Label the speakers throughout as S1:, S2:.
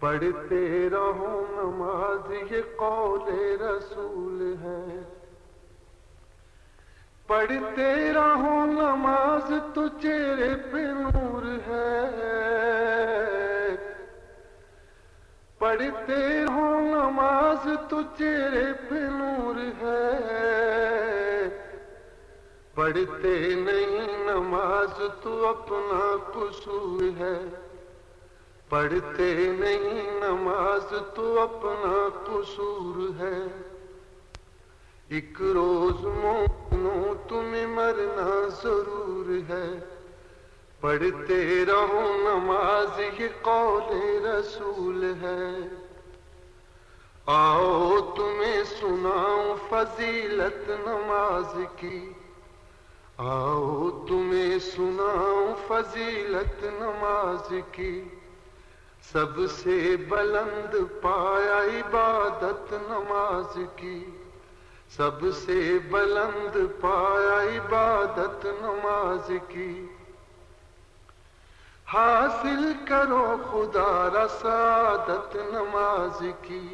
S1: پڑھتے رہو نماز یہ قول رسول ہے، پڑھتے رہو نماز تو چہرے پہ نور ہے، پڑھتے رہو نماز تو چہرے پہ نور ہے، پڑھتے نہیں نماز تو اپنا قصور ہے، پڑھتے نہیں نماز تو اپنا قصور ہے۔ ایک روز مومنوں تمہیں مرنا ضرور ہے، پڑھتے رہو نماز یہ قول رسول ہے۔ آؤ تمہیں سناؤں فضیلت نماز کی، آؤ تمہیں سناؤں فضیلت نماز کی، سب سے بلند پایا عبادت نماز کی، سب سے بلند پایا عبادت نماز کی۔ حاصل کرو خدا را سعادت نماز کی،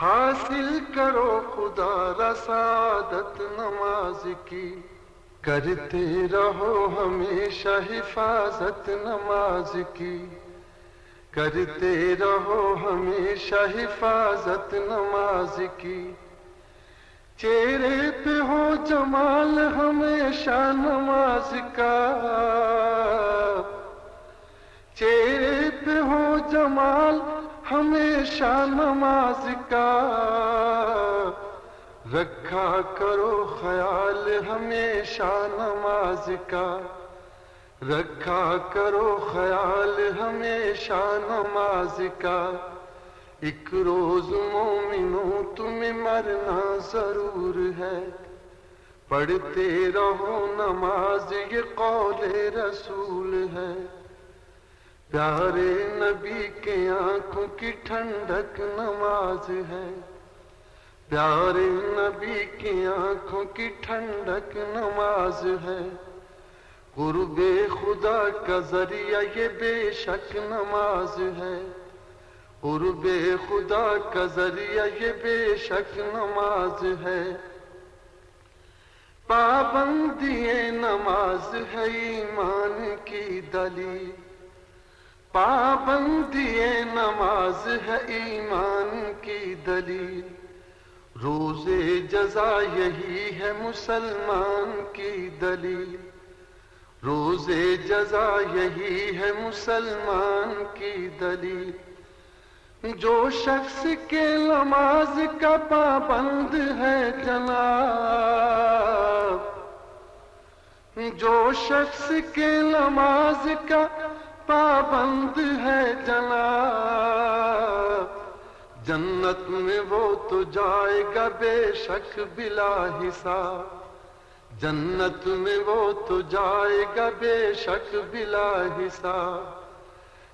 S1: حاصل کرو خدا را سعادت نماز کی، کرتے رہو ہمیشہ حفاظت نماز کی، کرتے رہو ہمیشہ حفاظت نماز کی۔ چہرے پہ ہو جمال ہمیشہ نماز کا، چہرے پہ ہو جمال ہمیشہ نماز کا، رکھا کرو خیال ہمیشہ نماز کا، رکھا کرو خیال ہمیشہ نماز کا۔ ایک روز مومنوں تمہیں مرنا ضرور ہے، پڑھتے رہو نماز یہ قول رسول ہے۔ پیارے نبی کے آنکھوں کی ٹھنڈک نماز ہے، پیارے نبی کی آنکھوں کی ٹھنڈک نماز ہے۔ قرب خدا کا ذریعہ یہ بے شک نماز ہے، قرب خدا کا ذریعہ یہ بے شک نماز ہے۔ پابندی نماز ہے ایمان کی دلیل، پابندی نماز ہے ایمان کی دلیل، روز جزا یہی ہے مسلمان کی دلیل، روز جزا یہی ہے مسلمان کی دلیل۔ جو شخص کے نماز کا پابند ہے جناب، جو شخص کے نماز کا پابند ہے جناب، جنت میں وہ تو جائے گا بے شک بلا حساب، جنت میں وہ تو جائے گا بے شک بلا حساب۔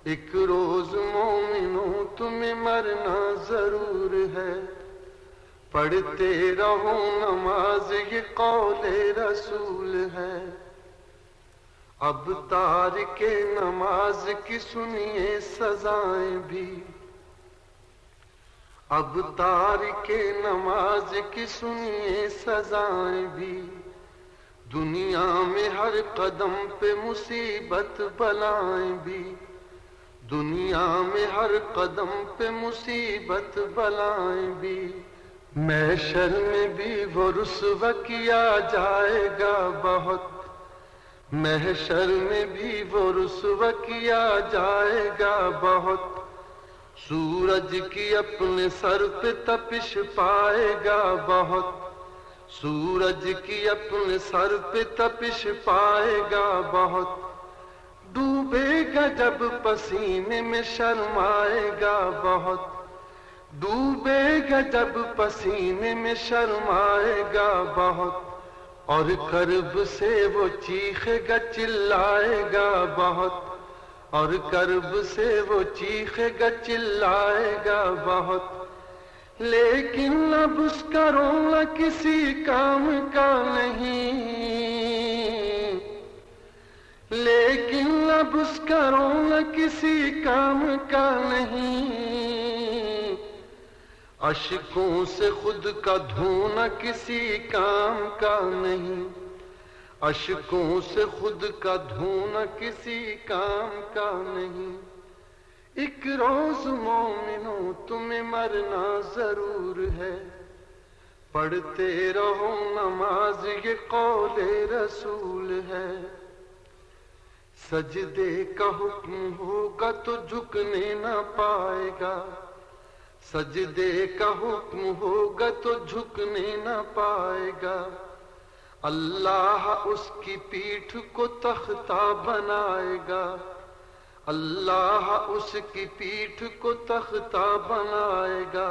S1: ایک روز مومنوں تمہیں مرنا ضرور ہے، پڑھتے رہو نماز یہ قول رسول ہے۔ اب تارک نماز کی سنیے سزائیں بھی، اب تارک نماز کی سنیے سزائیں بھی، دنیا میں ہر قدم پہ مصیبت بلائیں بھی، دنیا میں ہر قدم پہ مصیبت بلائیں بھی، محشر میں بھی وہ رسوا کیا جائے گا بہت، محشر میں بھی وہ رسوا کیا جائے گا بہت، سورج کی اپنے سر پہ تپش پائے گا بہت، سورج کی اپنے سر پہ تپش پائے گا بہت، ڈوبے گا جب پسینے میں شرمائے گا بہت، ڈوبے گا جب پسینے میں شرمائے گا بہت، اور کرب سے وہ چیخے گا چلائے گا بہت، اور کرب سے وہ چیخے گا چلائے گا بہت، لیکن اب اس کا رونا کسی کام کا نہیں، لیکن اب اس کا رونا کسی کام کا نہیں، اشکوں سے خود کا دھونا کسی کام کا نہیں، اشکوں سے خود کا دھونا کسی کام کا نہیں۔ ایک روز مومنوں تمہیں مرنا ضرور ہے، پڑھتے رہو نماز یہ قول رسول ہے۔ سجدے کا حکم ہوگا تو جھکنے نہ پائے گا، سجدے کا حکم ہوگا تو جھکنے نہ پائے گا۔ اللہ اس کی پیٹھ کو تختہ بنائے گا، اللہ اس کی پیٹھ کو تختہ بنائے گا۔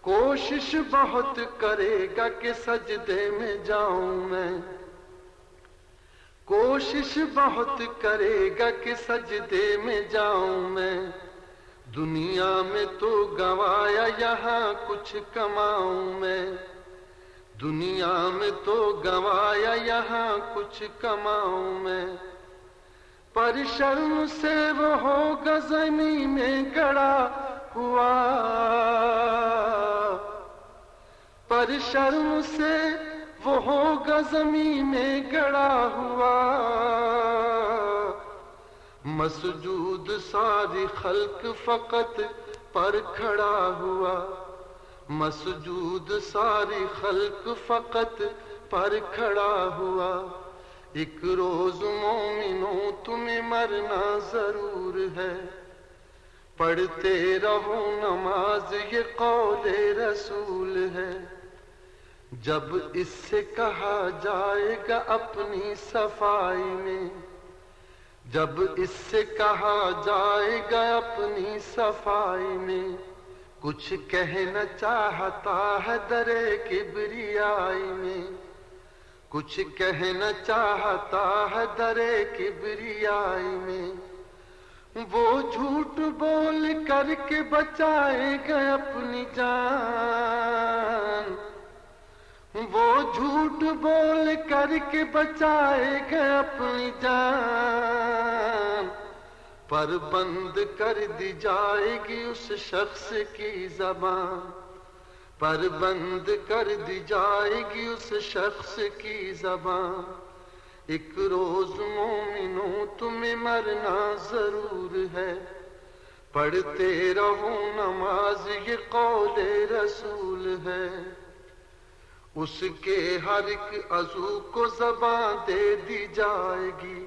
S1: کوشش بہت کرے گا کہ سجدے میں جاؤں میں، کوشش بہت کرے گا کہ سجدے میں جاؤں میں۔ دنیا میں تو گوایا یہاں کچھ کماؤں میں، دنیا میں تو گوایا یہاں کچھ کماؤں میں۔ پر شرم سے وہ ہوگا زمین میں گڑا ہوا، پر شرم سے وہ ہوگا زمین میں گڑا ہوا۔ مسجود ساری خلق فقط پر کھڑا ہوا، مسجود ساری خلق فقط پر کھڑا ہوا۔ ایک روز مومنوں تمہیں مرنا ضرور ہے، پڑھتے رہو نماز یہ قول رسول ہے۔ جب اس سے کہا جائے گا اپنی صفائی میں، جب اس سے کہا جائے گا اپنی صفائی میں، کچھ کہنا چاہتا ہے در کبریائی میں، کچھ کہنا چاہتا ہے در کبریائی میں۔ وہ جھوٹ بول کر کے بچائے گا اپنی جان، وہ جھوٹ بول کر کے بچائے گا اپنی جان، پر بند کر دی جائے گی اس شخص کی زبان، پر بند کر دی جائے گی اس شخص کی زبان۔ ایک روز مومنوں تمہیں مرنا ضرور ہے، پڑھتے رہو نماز یہ قول رسول ہے۔ اس کے ہر ایک عضو کو زبان دے دی جائے گی،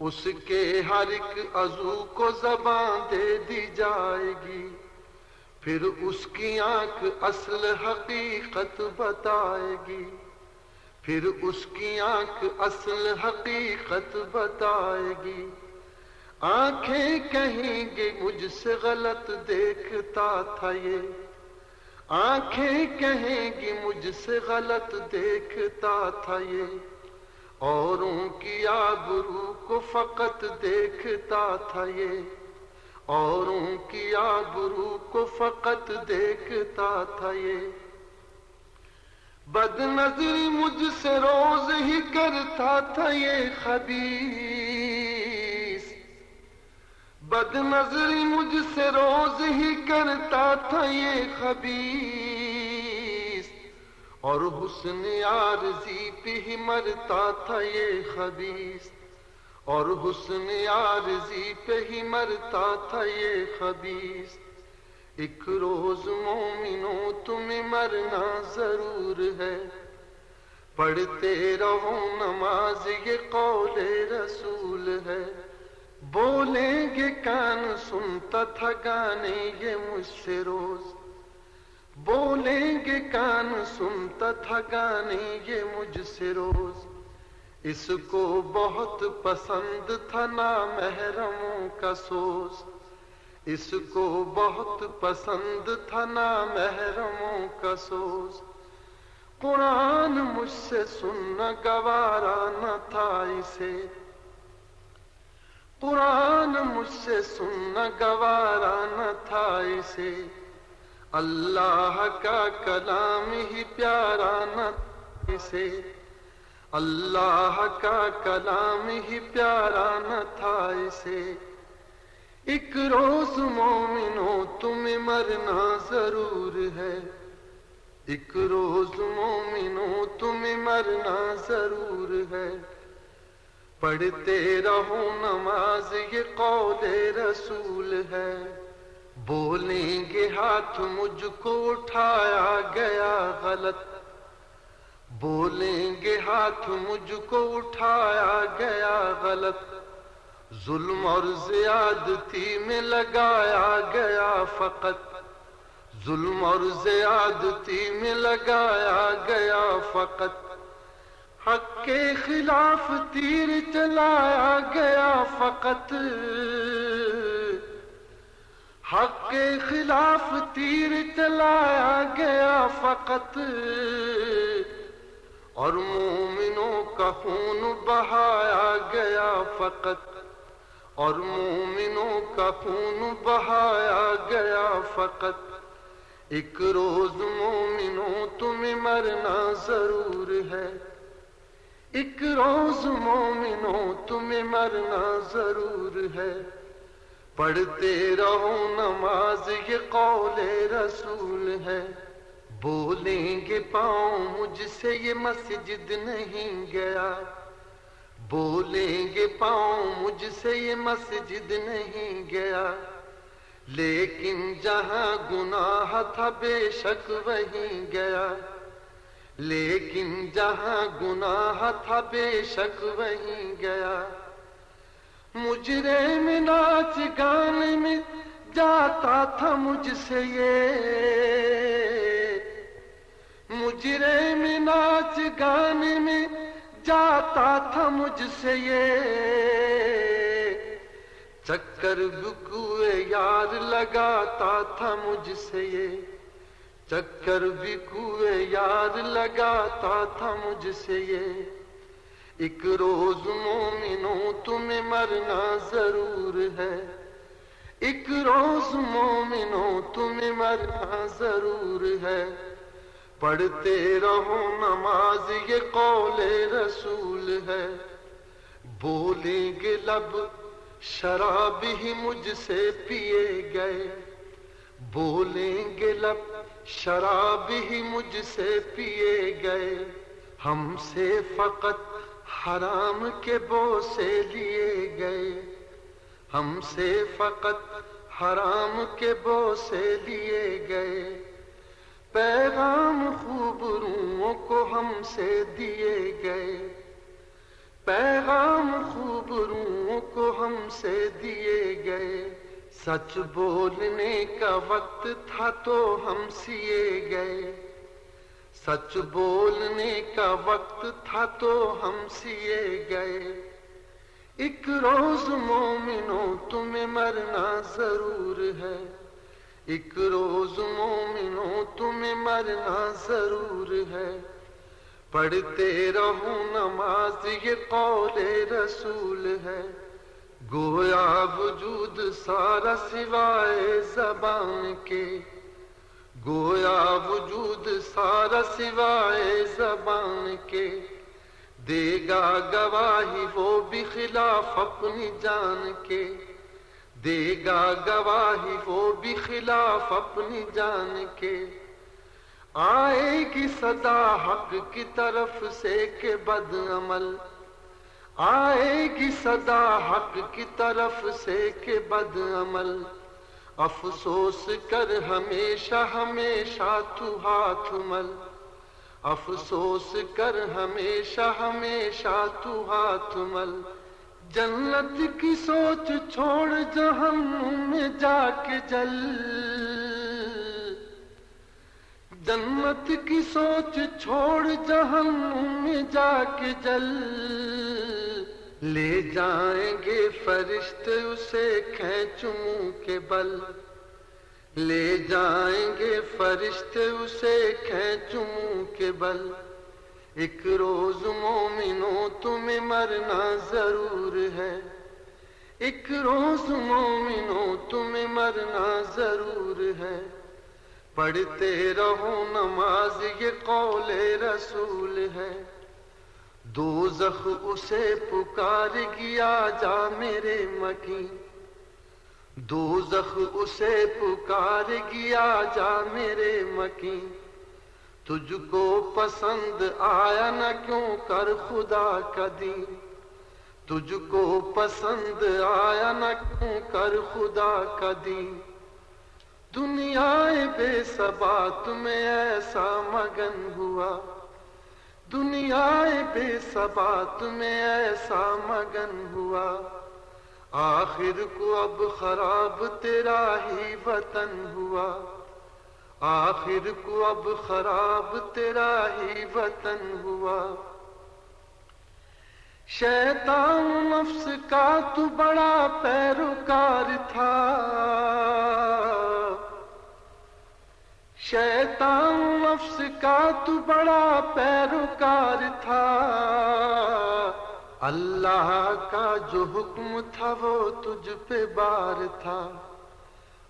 S1: اس کے ہر ایک عضو کو زبان دے دی جائے گی۔ پھر اس کی آنکھ اصل حقیقت بتائے گی، پھر اس کی آنکھ اصل حقیقت بتائے گی۔ آنکھیں کہیں گے مجھ سے غلط دیکھتا تھا یہ، آنکھیں کہیں گی مجھ سے غلط دیکھتا تھا یہ، اوروں کی آبرو کو فقط دیکھتا تھا یہ، اوروں کی آبرو کو فقط دیکھتا تھا یہ۔ بد نظری مجھ سے روز ہی کرتا تھا یہ خبیث، بد نظری مجھ سے روز ہی کرتا تھا یہ خبیث، اور حسن عارضی پہ ہی مرتا تھا یہ خبیث، اور حسن عارضی پہ ہی مرتا تھا یہ خبیث۔ ایک روز مومنوں تمہیں مرنا ضرور ہے، پڑھتے رہو نماز یہ قول رسول ہے۔ بولیں گے کان سنتا تھا گانے یہ مجھ سے روز، بولیں گے کان سنتا تھا گانے یہ مجھ سے روز۔ اس کو بہت پسند تھا نامحرموں کا سوز، اس کو بہت پسند تھا نامحرموں کا سوز۔ قرآن مجھ سے سننا گوارا نہ تھا اسے، قرآن مجھ سے سننا گوارا نہ تھا اسے، اللہ کا کلام ہی پیارا نہ تھا اسے، اللہ کا کلام ہی پیارا نہ تھا اسے. ایک روز مومنوں تمہیں مرنا ضرور ہے. ایک روز مومنوں تمہیں مرنا ضرور ہے. پڑھتے رہو نماز یہ قول رسول ہے. بولیں گے ہاتھ مجھ کو اٹھایا گیا غلط. بولیں گے ہاتھ مجھ کو اٹھایا گیا غلط. ظلم اور زیادتی میں لگایا گیا فقط. ظلم اور زیادتی میں لگایا گیا فقط. حق کے خلاف تیر چلایا گیا فقط. حق کے خلاف تیر چلایا گیا فقط. اور مومنوں کا خون بہایا گیا فقط. اور مومنوں کا خون بہایا گیا فقط. ایک روز مومنوں تمہیں مرنا ضرور ہے. ایک روز مومنوں تمہیں مرنا ضرور ہے. پڑھتے رہو نماز یہ قول رسول ہے. بولیں گے پاؤں مجھ سے یہ مسجد نہیں گیا. بولیں گے پاؤں مجھ سے یہ مسجد نہیں گیا. لیکن جہاں گناہ تھا بے شک وہیں گیا. لیکن جہاں گناہ تھا بے شک وہیں گیا. مجرم ناچ گانے میں جاتا تھا مجھ سے یہ. مجرم ناچ گانے میں جاتا تھا مجھ سے یہ. چکر بکوئے یار لگاتا تھا مجھ سے یہ. چکر بکوئے یار لگاتا تھا مجھ سے یہ. ایک روز مومنوں تمہیں مرنا ضرور ہے. ایک روز مومنوں تمہیں مرنا ضرور ہے. پڑھتے رہو نماز یہ قول رسول ہے. بولیں گے لب شراب ہی مجھ سے پیے گئے. بولیں گے لب شراب ہی مجھ سے پیے گئے. ہم سے فقط حرام کے بوسے لیے گئے. ہم سے فقط حرام کے بوسے لیے گئے. پیغام خوب روحوں کو ہم سے دیے گئے. پیغام خوب روحوں کو ہم سے دیے گئے. سچ بولنے کا وقت تھا تو ہم سیے گئے. سچ بولنے کا وقت تھا تو ہم سیے گئے. ایک روز مومنوں تمہیں مرنا ضرور ہے. ایک روز مومنوں تمہیں مرنا ضرور ہے. پڑھتے رہو نماز یہ قول رسول ہے. گویا وجود سارا سوائے زبان کے. گویا وجود سارا سوائے زبان کے. دے گا گواہی وہ بھی خلاف اپنی جان کے. دے گا گواہی وہ بھی خلاف اپنی جان کے. آئے گی صدا حق کی طرف سے کہ بد عمل. آئے گی صدا حق کی طرف سے کہ بد عمل. افسوس کر ہمیشہ ہمیشہ تو ہاتھ مل. افسوس کر ہمیشہ ہمیشہ تو ہاتھ مل. جنت کی سوچ چھوڑ جہنم میں جا کے جل. جنت کی سوچ چھوڑ جہنم میں جا کے جل. لے جائیں گے فرشتے اسے کھینچ منہ کے بل. لے جائیں گے فرشتے اسے کھینچ منہ کے بل. ایک روز مومنوں تمہیں مرنا ضرور ہے. ایک روز مومنوں تمہیں مرنا ضرور ہے. پڑھتے رہو نماز یہ قول رسول ہے. دوزخ اسے پکار گیا جا میرے مکی، دوزخ اسے پکار گیا جا میرے مکی، تجھ کو پسند آیا نہ کیوں کر خدا کا دین، تجھ کو پسند آیا نہ کیوں کر خدا کا دین، دنیا بے ثبات میں ایسا مگن ہوا، دنیا بے ثبات میں ایسا مگن ہوا، آخر کو اب خراب تیرا ہی وطن ہوا، آخر کو اب خراب تیرا ہی وطن ہوا، شیطان نفس کا تو بڑا پیروکار تھا، شیطان نفس کا تو بڑا پیروکار تھا، اللہ کا جو حکم تھا وہ تجھ پہ بار تھا،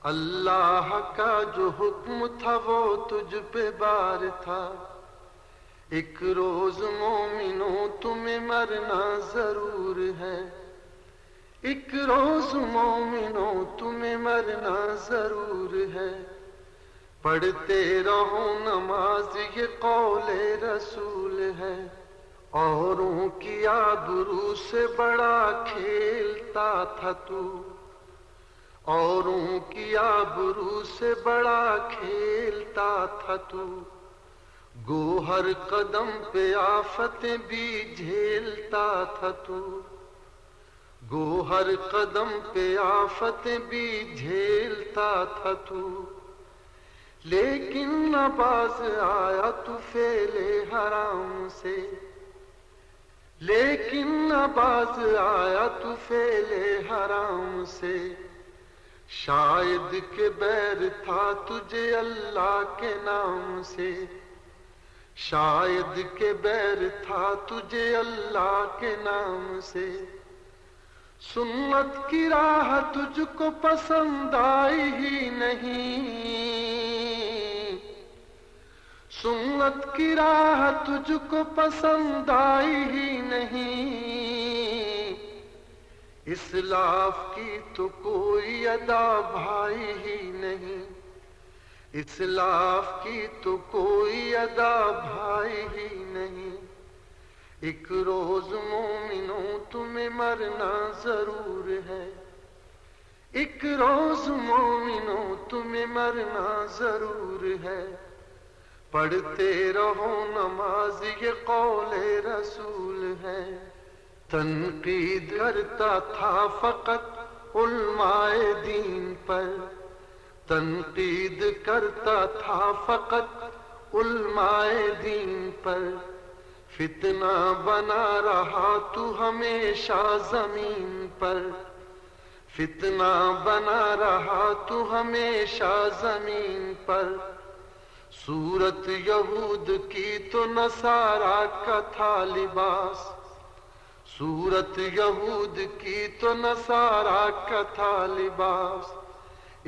S1: اللہ کا جو حکم تھا وہ تجھ پہ بار تھا، ایک روز مومنوں تمہیں مرنا ضرور ہے، ایک روز مومنوں تمہیں مرنا ضرور ہے، پڑھتے رہو نماز یہ قول رسول ہے، اوروں کی آبرو سے بڑا کھیلتا تھا تو، اوروں کی آبرو سے بڑا کھیلتا تھا تو، گو ہر قدم پہ آفتیں بھی جھیلتا تھا تو، گو ہر قدم پہ آفتیں بھی جھیلتا تھا تو، لیکن نہ باز آیا تو فعل حرام سے، لیکن نہ باز آیا تو فعل حرام سے، شاید کہ بیر تھا تجھے اللہ کے نام سے، شاید کہ بیر تھا تجھے اللہ کے نام سے، سنت کی راہ تجھ کو پسند آئی ہی نہیں، سنت کی راہ تجھ کو پسند آئی ہی نہیں، اسلاف کی تو کوئی ادا بھائی ہی نہیں، اسلاف کی تو کوئی ادا بھائی ہی نہیں، ایک روز مومنوں تمہیں مرنا ضرور ہے، ایک روز مومنوں تمہیں مرنا ضرور ہے، پڑھتے رہو نماز یہ قول رسول ہے، تنقید کرتا تھا فقط علماء دین پر، تنقید کرتا تھا فقط علماء دین پر، فتنہ بنا رہا تو ہمیشہ زمین پر، فتنہ بنا رہا تو ہمیشہ زمین پر، صورت یہود کی تو نصارا کا تھا لباس، صورت یہود کی تو نصارا کا تھا لباس،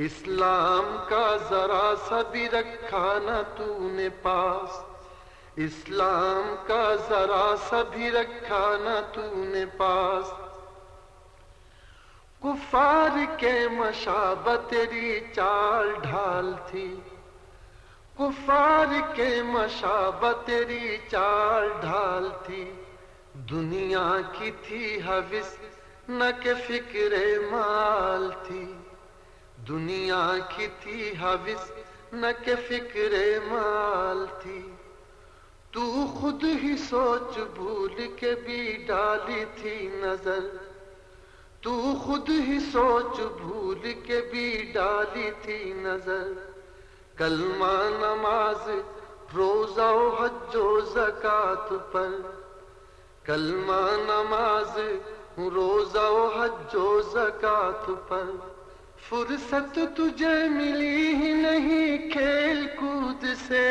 S1: اسلام کا ذرا سا بھی رکھا نہ تو نے پاس، اسلام کا ذرا سا بھی رکھا نہ تو نے پاس، کفار کے مشابہ تیری چال ڈھال تھی، کفار کے مشابہ تیری چال ڈھال تھی، دنیا کی تھی حوث نہ کہ فکر مال تھی، دنیا کی تھی حوث نہ کہ فکر مال تھی، تو خود ہی سوچ بھول کے بھی ڈالی تھی نظر، تو خود ہی سوچ بھول کے بھی ڈالی تھی نظر، کلمہ نماز روزہ و حج و زکوٰۃ پر، کلمہ نماز روزہ و حج و زکوٰۃ پر، فرصت تجھے ملی ہی نہیں کھیل کود سے،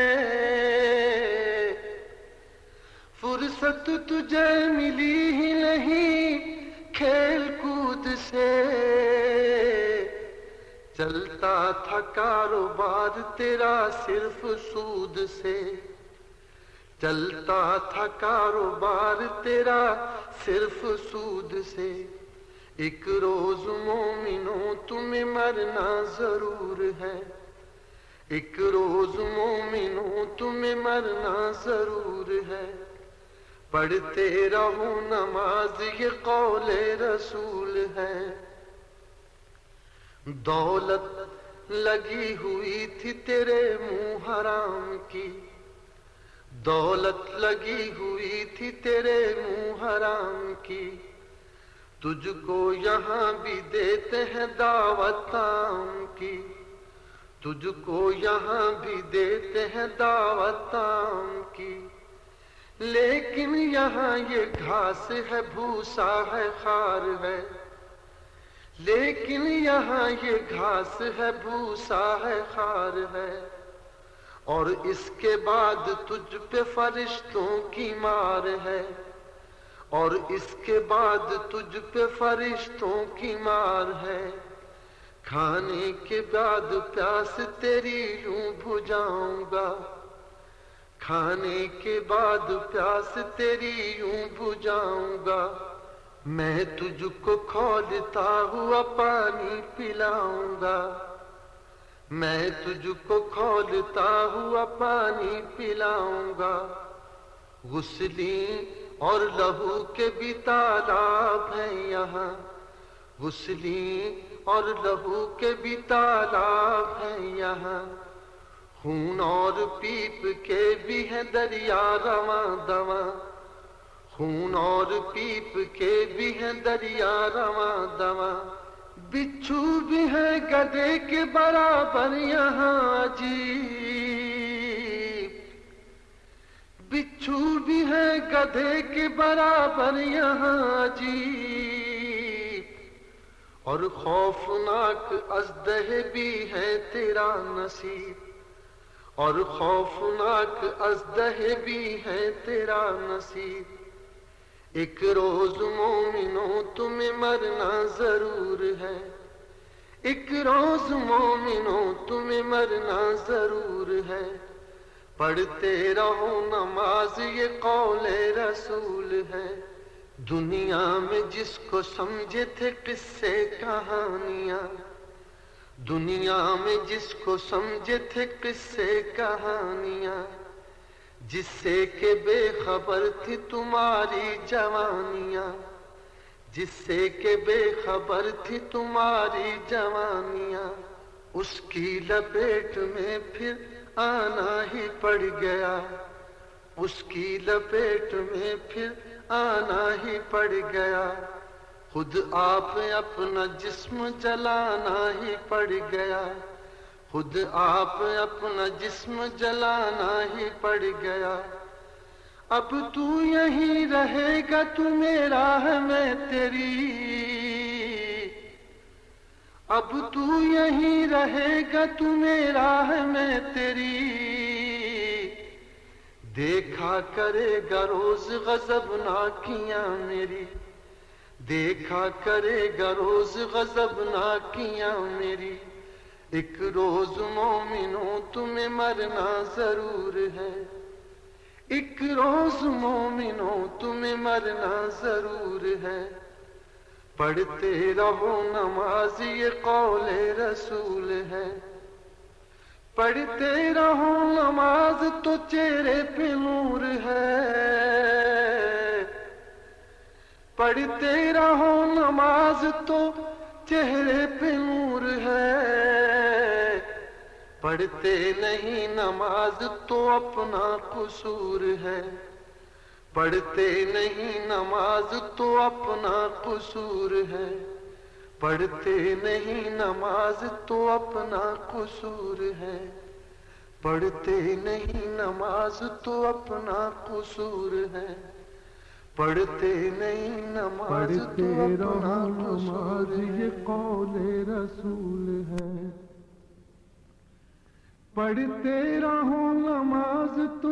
S1: فرصت تجھے ملی ہی نہیں کھیل کود سے، چلتا تھا کاروبار تیرا صرف سود سے، چلتا تھا کاروبار تیرا صرف سود سے، ایک روز مومنوں تمہیں مرنا ضرور ہے، ایک روز مومنوں تمہیں مرنا ضرور ہے، پڑھتے رہو نماز یہ قول رسول ہے۔ دولت لگی ہوئی تھی تیرے منہ حرام کی، دولت لگی ہوئی تھی تیرے منہ حرام کی، تجھ کو یہاں بھی دیتے ہیں دعوت عام کی، تجھ کو یہاں بھی دیتے ہیں دعوت عام کی، لیکن یہاں یہ گھاس ہے بھوسا ہے خار ہے، لیکن یہاں یہ گھاس ہے بھوسا ہے خار ہے، اور اس کے بعد تجھ پہ فرشتوں کی مار ہے، اور اس کے بعد تجھ پہ فرشتوں کی مار ہے، کھانے کے بعد پیاس تیری یوں بجھاؤں گا، کھانے کے بعد پیاس تیری یوں بجھاؤں گا، میں تجھ کو کھولتا ہوا پانی پلاؤں گا، میں تجھ کو کھولتا ہوا پانی پلاؤں گا، غسلیں اور لہو کے بھی تالاب ہیں یہاں، غسلیں اور لہو کے بھی تالاب ہیں یہاں، خون اور پیپ کے بھی ہیں دریا رواں دواں، خون اور پیپ کے بھی ہیں دریا رواں دواں، بچھو بھی ہے گدھے کے برابر یہاں عجیب، بچھو بھی ہے گدھے کے برابر یہاں عجیب، اور خوفناک اژدہے بھی ہے تیرا نصیب، اور خوفناک اژدہے بھی ہے تیرا نصیب، ایک روز مومنوں تمہیں مرنا ضرور ہے، ایک روز مومنوں تمہیں مرنا ضرور ہے، پڑھتے رہو نماز یہ قول رسول ہے، دنیا میں جس کو سمجھے تھے قصے کہانیاں، دنیا میں جس کو سمجھے تھے قصے کہانیاں، جس سے کہ بے خبر تھی تمہاری جوانیاں، جس سے کہ بے خبر تھی تمہاری جوانیاں، اس کی لپیٹ میں پھر آنا ہی پڑ گیا، اس کی لپیٹ میں پھر آنا ہی پڑ گیا، خود آپ اپنا جسم جلانا ہی پڑ گیا، خود آپ اپنا جسم جلانا ہی پڑ گیا، اب تو یہیں رہے گا تو میرا ہے میں تیری، اب تو یہیں رہے گا تو میرا ہے میں تیری، دیکھا کرے گا روز غضبناکیاں میری، دیکھا کرے گا روز غضبناکیاں میری، ایک روز مومنوں تمہیں مرنا ضرور ہے، ایک روز مومنوں تمہیں مرنا ضرور ہے، پڑھتے رہو نماز یہ قول رسول ہے، پڑھتے رہو نماز تو چہرے پہ نور ہے، پڑھتے رہو نماز تو چہرے پہ نور ہے، پڑھتے نہیں نماز تو اپنا قصور ہے، پڑھتے نہیں نماز تو اپنا قصور ہے، پڑھتے نہیں نماز تو اپنا قصور ہے، پڑھتے نہیں نماز تو اپنا قصور ہے، پڑھتے نہیں نماز تو اپنا قصور ہے،
S2: یہ قول رسول ہے، پڑھتے رہو نماز تو